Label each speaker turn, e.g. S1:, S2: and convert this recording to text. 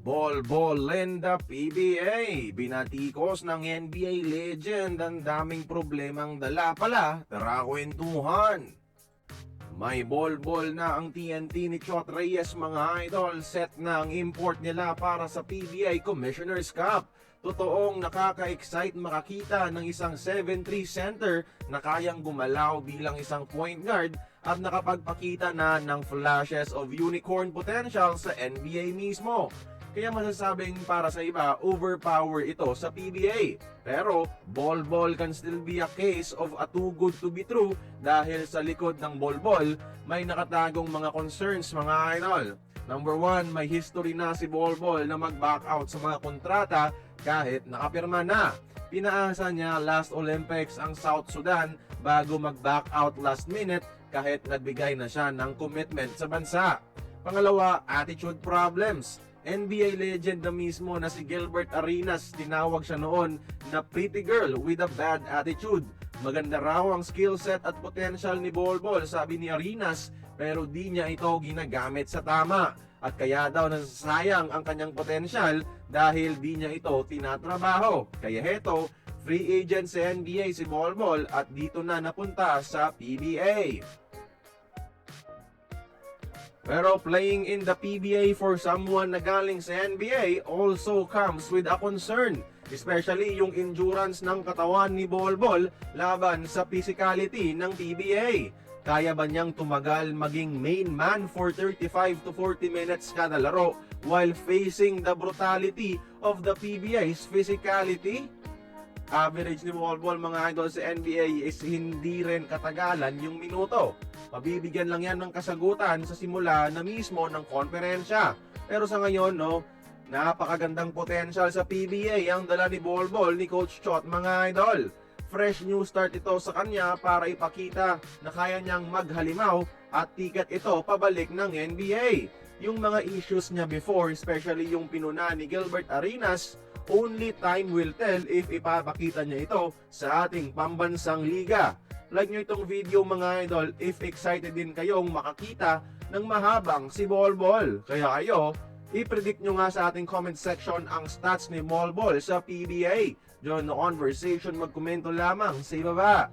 S1: Bol in the PBA. Binatikos ng NBA legend ang daming problemang dala pala. Tara kwentuhan. May bol na ang TNT ni Chot Reyes mga idol. Set na ang import nila para sa PBA Commissioner's Cup. Totoong nakaka-excite makakita ng isang 7'3 center na kayang gumalaw bilang isang point guard at nakapagpakita na ng flashes of unicorn potential sa NBA mismo. Kaya masasabing para sa iba, overpower ito sa PBA. Pero, bol can still be a case of a too good to be true dahil sa likod ng bol may nakatagong mga concerns mga idol. Number 1, may history na si bol na mag-back out sa mga kontrata kahit nakapirma na. Pinaasa niya last Olympics ang South Sudan bago mag-back out last minute kahit nagbigay na siya ng commitment sa bansa. Pangalawa, attitude problems. NBA legend na mismo na si Gilbert Arenas, tinawag siya noon na pretty girl with a bad attitude. Maganda raw ang skill set at potential ni Bol, sabi ni Arenas, pero di niya ito ginagamit sa tama. At kaya daw nasasayang ang kanyang potential dahil di niya ito tinatrabaho. Kaya heto, free agent sa NBA si Bol at dito na napunta sa PBA. Pero playing in the PBA for someone na galing sa NBA also comes with a concern. Especially yung endurance ng katawan ni Bol laban sa physicality ng PBA. Kaya ba niyang tumagal maging main man for 35 to 40 minutes kada laro while facing the brutality of the PBA's physicality? Average ni Bol mga idol sa NBA is hindi rin katagalan yung minuto. Mabibigyan lang yan ng kasagutan sa simula na mismo ng konferensya. Pero sa ngayon, napakagandang potential sa PBA ang dala ni Bol ni Coach Chot mga idol. Fresh new start ito sa kanya para ipakita na kaya niyang maghalimaw at tikat ito pabalik ng NBA. Yung mga issues niya before, especially yung pinuna ni Gilbert Arenas, only time will tell if ipapakita niya ito sa ating pambansang liga. Like nyo itong video mga idol if excited din kayong makakita ng mahabang si Bol. Kaya kayo, i-predict nyo nga sa ating comment section ang stats ni Bol sa PBA. Join the conversation, magkomento lamang sa ibaba.